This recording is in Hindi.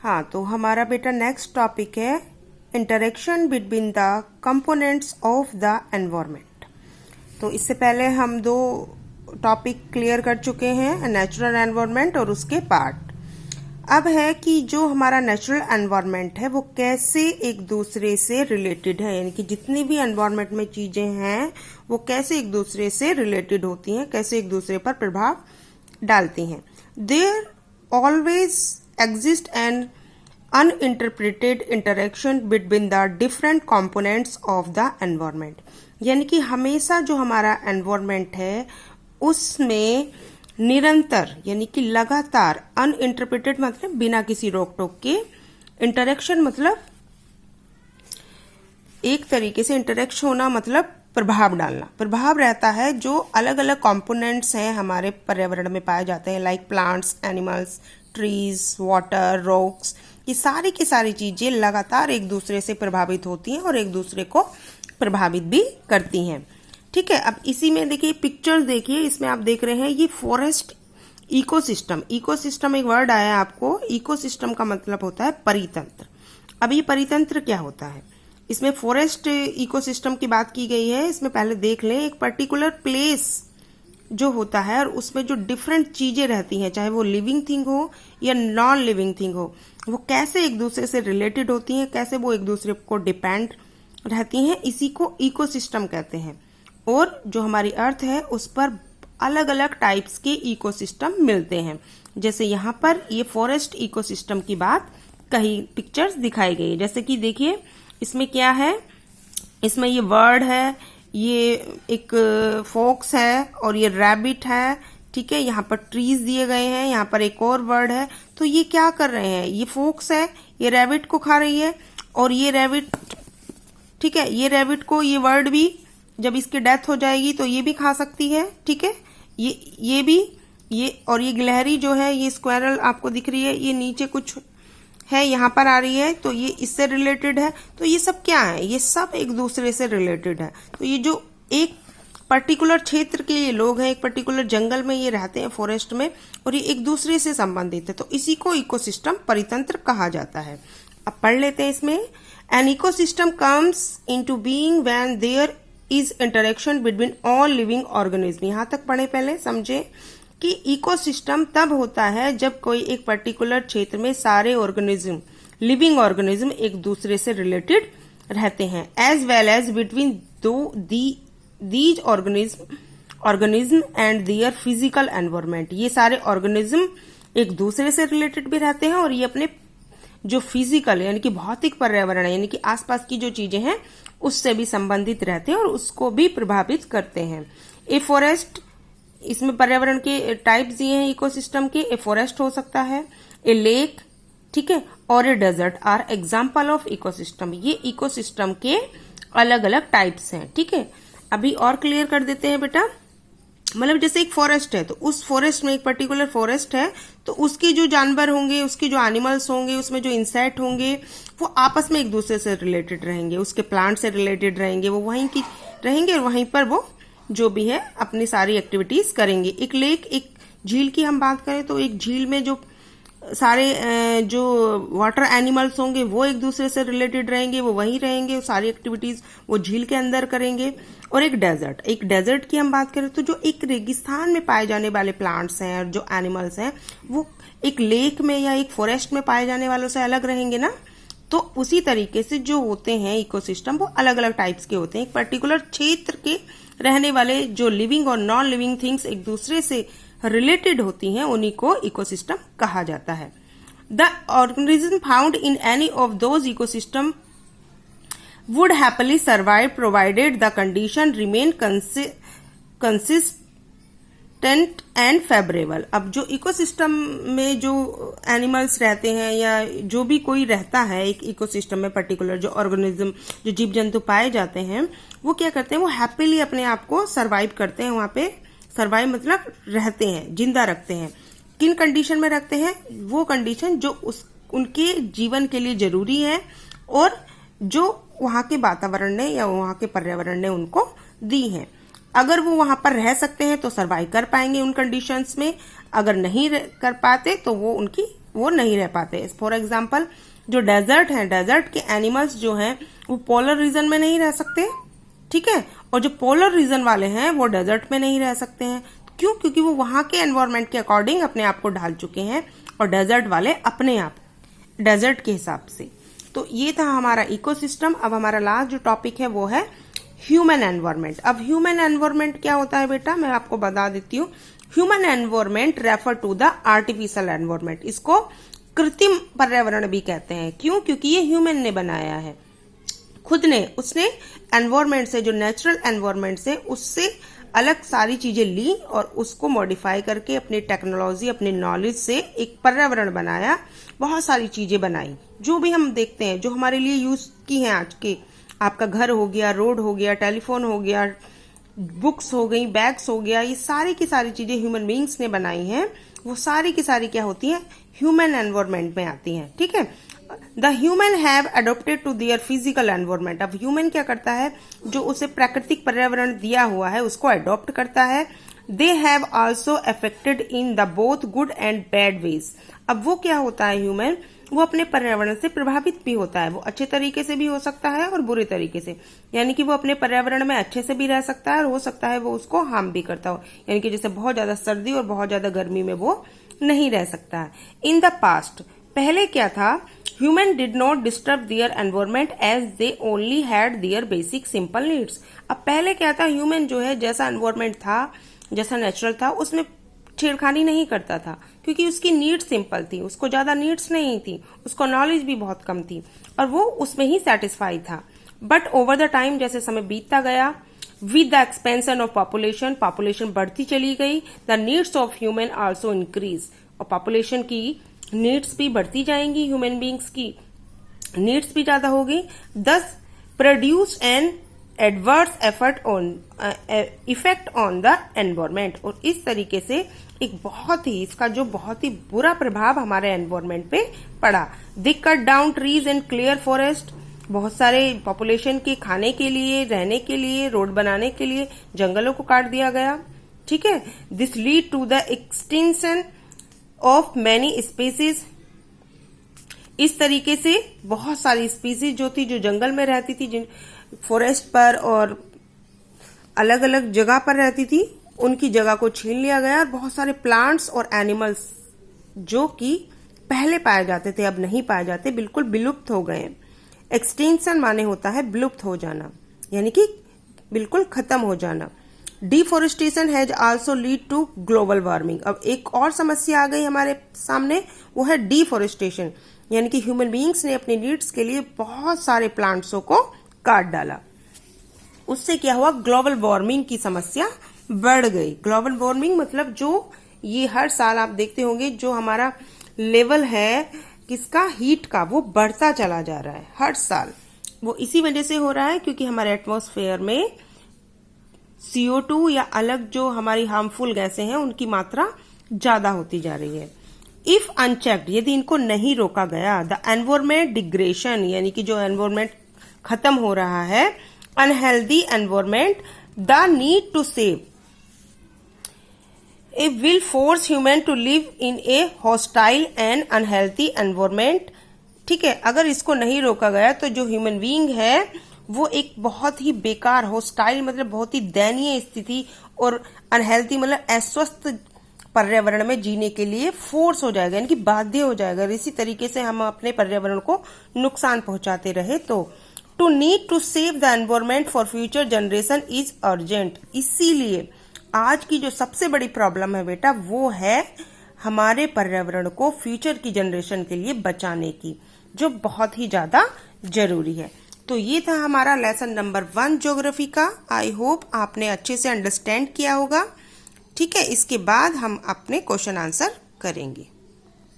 हाँ, तो हमारा बेटा नेक्स्ट टॉपिक है interaction between the components of the environment. तो इससे पहले हम दो टॉपिक क्लियर कर चुके हैं, नेचुरल एनवायरनमेंट और उसके पार्ट। अब है कि जो हमारा नेचुरल एनवायरनमेंट है वो कैसे एक दूसरे से रिलेटेड है, यानी कि जितनी भी एनवायरनमेंट में चीजें हैं वो कैसे एक दूसरे से रिलेटेड होती हैं, कैसे एक दूसरे पर प्रभाव डालती हैं। There always exist an uninterpreted interaction between the different components of the environment। यानी कि हमेशा जो हमारा एनवायरनमेंट है उसमें निरंतर यानी कि लगातार, अनइंटरप्रेटेड मतलब बिना किसी रोक टोक के, इंटरेक्शन मतलब एक तरीके से इंटरेक्शन होना मतलब प्रभाव डालना, प्रभाव रहता है जो अलग अलग कंपोनेंट्स हैं हमारे पर्यावरण में पाए जाते हैं, like plants, animals, trees, water, rocks. ये सारी की सारी चीजें लगातार एक दूसरे से प्रभावित होती हैं और एक दूसरे को प्रभावित भी करती हैं। ठीक है, अब इसी में देखिए पिक्चर्स देखिए, इसमें आप देख रहे हैं ये फॉरेस्ट इकोसिस्टम। इकोसिस्टम एक वर्ड आया आपको, इकोसिस्टम का मतलब होता है परितंत्र। अब ये परितंत्र क्या होता है, इसमें फॉरेस्ट इकोसिस्टम की बात की गई है। इसमें पहले देख लें, एक पर्टिकुलर प्लेस जो होता है और उसमें जो डिफरेंट चीजें रहती हैं, चाहे वो लिविंग थिंग हो या नॉन लिविंग थिंग हो, वो कैसे एक दूसरे से रिलेटेड होती हैं, कैसे वो एक दूसरे को डिपेंड रहती हैं, इसी को इकोसिस्टम कहते हैं। और जो हमारी अर्थ है उस पर अलग अलग टाइप्स के इकोसिस्टम मिलते हैं। जैसे यहाँ पर ये फॉरेस्ट इकोसिस्टम की बात कही, पिक्चर्स दिखाई गई। जैसे कि देखिए इसमें क्या है, इसमें ये बर्ड है, ये एक फॉक्स है और ये रैबिट है। ठीक है, यहाँ पर ट्रीज दिए गए हैं, यहाँ पर एक और बर्ड है। तो ये क्या कर रहे हैं, ये फॉक्स है, ये रैबिट को खा रही है और ये रैबिट, ठीक है, ये रैबिट को ये बर्ड भी जब इसकी डेथ हो जाएगी तो ये भी खा सकती है। ठीक है, ये भी, ये और ये गिलहरी जो है, ये स्क्वायरल आपको दिख रही है, ये नीचे कुछ है यहाँ पर आ रही है, तो ये इससे रिलेटेड है। तो ये सब क्या है, ये सब एक दूसरे से रिलेटेड है। तो ये जो एक पर्टिकुलर क्षेत्र के ये लोग हैं, एक पर्टिकुलर जंगल में ये रहते हैं, फॉरेस्ट में, और ये एक दूसरे से संबंधित है, तो इसी को इकोसिस्टम, परितंत्र कहा जाता है। अब पढ़ लेते हैं इसमें, an ecosystem comes into being when there is interaction between all living organism. यहां तक पढ़े, पहले समझे कि इकोसिस्टम तब होता है जब कोई एक पर्टिकुलर क्षेत्र में सारे ऑर्गेनिज्म, लिविंग ऑर्गेनिज्म एक दूसरे से रिलेटेड रहते हैं, as well as between these organism and their physical environment. ये सारे ऑर्गेनिज्म एक दूसरे से रिलेटेड भी रहते हैं और ये अपने जो फिजिकल यानी कि भौतिक पर्यावरण है, यानी कि आसपास की जो चीजें हैं उससे भी संबंधित रहते हैं और उसको भी प्रभावित करते हैं। ए फॉरेस्ट, इसमें पर्यावरण के टाइप्स दिए हैं इकोसिस्टम के, ए फॉरेस्ट हो सकता है, ए लेक, ठीक है, और a desert are example of ecosystem. ये इकोसिस्टम के अलग अलग टाइप्स हैं। ठीक है, अभी और क्लियर कर देते हैं बेटा। मतलब जैसे एक फॉरेस्ट है, तो उस फॉरेस्ट में, एक पर्टिकुलर फॉरेस्ट है, तो उसके जो जानवर होंगे, उसके जो एनिमल्स होंगे, उसमें जो इंसेक्ट होंगे, वो आपस में एक दूसरे से रिलेटेड रहेंगे, उसके प्लांट से रिलेटेड रहेंगे, वो वहीं की रहेंगे और वहीं पर वो जो भी है अपनी सारी एक्टिविटीज करेंगे। एक लेक, एक झील की हम बात करें तो एक झील में जो सारे जो वाटर एनिमल्स होंगे वो एक दूसरे से रिलेटेड रहेंगे, वो वहीं रहेंगे, सारी एक्टिविटीज वो झील के अंदर करेंगे। और एक डेजर्ट की हम बात करें तो जो एक रेगिस्तान में पाए जाने वाले प्लांट्स हैं और जो एनिमल्स हैं वो एक लेक में या एक फॉरेस्ट में पाए जाने वालों से अलग रहेंगे ना। तो उसी तरीके से जो होते हैं इकोसिस्टम, वो अलग अलग टाइप्स के होते हैं। एक पर्टिकुलर क्षेत्र के रहने वाले जो लिविंग और नॉन लिविंग थिंग्स एक दूसरे से रिलेटेड होती हैं, उन्हीं को इकोसिस्टम कहा जाता है। The organism found in any of those ecosystem would happily survive provided the condition remain consistent and favourable. अब जो इकोसिस्टम में जो एनिमल्स रहते हैं या जो भी कोई रहता है एक इकोसिस्टम में, पर्टिकुलर जो ऑर्गेनिज्म, जो जीव जंतु पाए जाते हैं, वो क्या करते हैं, वो हैप्पीली अपने आप को सर्वाइव करते हैं। वहां पे सर्वाइव मतलब रहते हैं, जिंदा रखते हैं। किन कंडीशन में रखते हैं, वो कंडीशन जो उनके जीवन के लिए जरूरी है और जो वहां के वातावरण ने या वहां के पर्यावरण ने उनको दी है। अगर वो वहां पर रह सकते हैं तो सर्वाइव कर पाएंगे उन कंडीशंस में, अगर नहीं कर पाते तो वो उनकी वो नहीं रह पाते। फॉर एग्जाम्पल जो डेजर्ट है, डेजर्ट के एनिमल्स जो हैं वो पोलर रीजन में नहीं रह सकते, ठीक है, और जो पोलर रीजन वाले हैं वो डेजर्ट में नहीं रह सकते हैं। क्यों? क्योंकि वो वहां के एनवायरमेंट के अकॉर्डिंग अपने आप को ढाल चुके हैं और डेजर्ट वाले अपने आप डेजर्ट के हिसाब से। तो ये था हमारा इकोसिस्टम। अब हमारा लास्ट जो टॉपिक है वो है ह्यूमन एनवायरमेंट। अब ह्यूमन एनवायरमेंट क्या होता है बेटा, मैं आपको बता देती हूँ। Human environment refer to the artificial environment. इसको कृत्रिम पर्यावरण भी कहते हैं। क्यों? क्योंकि ये ह्यूमन ने बनाया है, खुद ने, उसने एनवायरमेंट से, जो नेचुरल एनवायरमेंट से, उससे अलग सारी चीजें ली और उसको मॉडिफाई करके अपनी टेक्नोलॉजी, अपनी नॉलेज से एक पर्यावरण बनाया, बहुत सारी चीजें बनाई जो भी हम देखते हैं, जो हमारे लिए यूज की हैं आज के। आपका घर हो गया, रोड हो गया, टेलीफोन हो गया, बुक्स हो गई, बैग्स हो गया, ये सारी की सारी चीजें ह्यूमन बीइंग्स ने बनाई हैं। वो सारी की सारी क्या होती हैं? ह्यूमन एनवायरमेंट में आती हैं, ठीक है। The human have adopted to their physical environment. अब ह्यूमन क्या करता है? जो उसे प्राकृतिक पर्यावरण दिया हुआ है उसको अडॉप्ट करता है। They have also affected in the both good and bad ways. अब वो क्या होता है ह्यूमन? वो अपने पर्यावरण से प्रभावित भी होता है। वो अच्छे तरीके से भी हो सकता है और बुरे तरीके से, यानी कि वो अपने पर्यावरण में अच्छे से भी रह सकता है और हो सकता है वो उसको हार्म भी करता हो, यानी कि जैसे बहुत ज्यादा सर्दी और बहुत ज्यादा गर्मी में वो नहीं रह सकता है। इन द पास्ट, पहले क्या था? Human did not disturb their environment as they only had their basic simple needs. अब पहले क्या था? ह्यूमन जो है, जैसा एनवायरमेंट था, जैसा नेचुरल था, उसमें छेड़खानी नहीं करता था क्योंकि उसकी नीड्स सिंपल थी, उसको ज्यादा नीड्स नहीं थी, उसको नॉलेज भी बहुत कम थी और वो उसमें ही सेटिस्फाई था। बट ओवर द टाइम, जैसे समय बीतता गया, with the expansion of population, population बढ़ती चली गई, the needs of human also increase. और पॉपुलेशन की नीड्स भी बढ़ती जाएंगी, ह्यूमन बींग्स की नीड्स भी ज्यादा होगी। दस produce an adverse effect on the environment. और इस तरीके से एक इसका जो बहुत ही बुरा प्रभाव हमारे एनवायरमेंट पे पड़ा। They cut down trees and clear forest. बहुत सारे पॉपुलेशन के खाने के लिए, रहने के लिए, रोड बनाने के लिए जंगलों को काट दिया गया, ठीक है। This lead to the extinction of many species. इस तरीके से बहुत सारी स्पीसीज जो थी, जो जंगल में रहती थी, जिन फॉरेस्ट पर और अलग अलग जगह पर रहती थी, उनकी जगह को छीन लिया गया और बहुत सारे प्लांट्स और एनिमल्स जो कि पहले पाए जाते थे अब नहीं पाए जाते, बिल्कुल विलुप्त हो गए। एक्सटिंक्शन माने होता है विलुप्त हो जाना, यानी कि बिल्कुल खत्म हो जाना। Deforestation has also lead to global warming. अब एक और समस्या आ गई हमारे सामने, वो है डिफोरेस्टेशन, यानी कि ह्यूमन बीइंग्स ने अपनी नीड्स के लिए बहुत सारे प्लांट्सों को काट डाला। उससे क्या हुआ? ग्लोबल वार्मिंग की समस्या बढ़ गई। ग्लोबल वार्मिंग मतलब जो ये हर साल आप देखते होंगे, जो हमारा लेवल है किसका, हीट का, वो बढ़ता चला जा रहा है हर साल। वो इसी वजह से हो रहा है क्योंकि हमारे एटमॉस्फेयर में CO2 या अलग जो हमारी हार्मफुल गैसें हैं उनकी मात्रा ज्यादा होती जा रही है। इफ अनचेक्ड, यदि इनको नहीं रोका गया, द एनवायरमेंट डिग्रेडेशन, यानी कि जो एनवायरमेंट खत्म हो रहा है, unhealthy environment, the need to save a will force human to live in a hostile and unhealthy environment, ठीक है। अगर इसको नहीं रोका गया तो जो ह्यूमन बीइंग है वो एक बहुत ही बेकार, हॉस्टाइल मतलब बहुत ही दयनीय स्थिति, और अनहेल्दी मतलब अस्वस्थ पर्यावरण में जीने के लिए फोर्स हो जाएगा, यानी कि बाध्य हो जाएगा। इसी तरीके से हम अपने पर्यावरण को नुकसान पहुंचाते रहे तो to need to save the environment for future generation is urgent. इसीलिए आज की जो सबसे बड़ी प्रॉब्लम है बेटा, वो है हमारे पर्यावरण को फ्यूचर की जनरेशन के लिए बचाने की, जो बहुत ही ज्यादा जरूरी है। तो ये था हमारा लेसन नंबर 1 ज्योग्राफी का। आई होप आपने अच्छे से अंडरस्टैंड किया होगा, ठीक है। इसके बाद हम अपने क्वेश्चन आंसर करेंगे।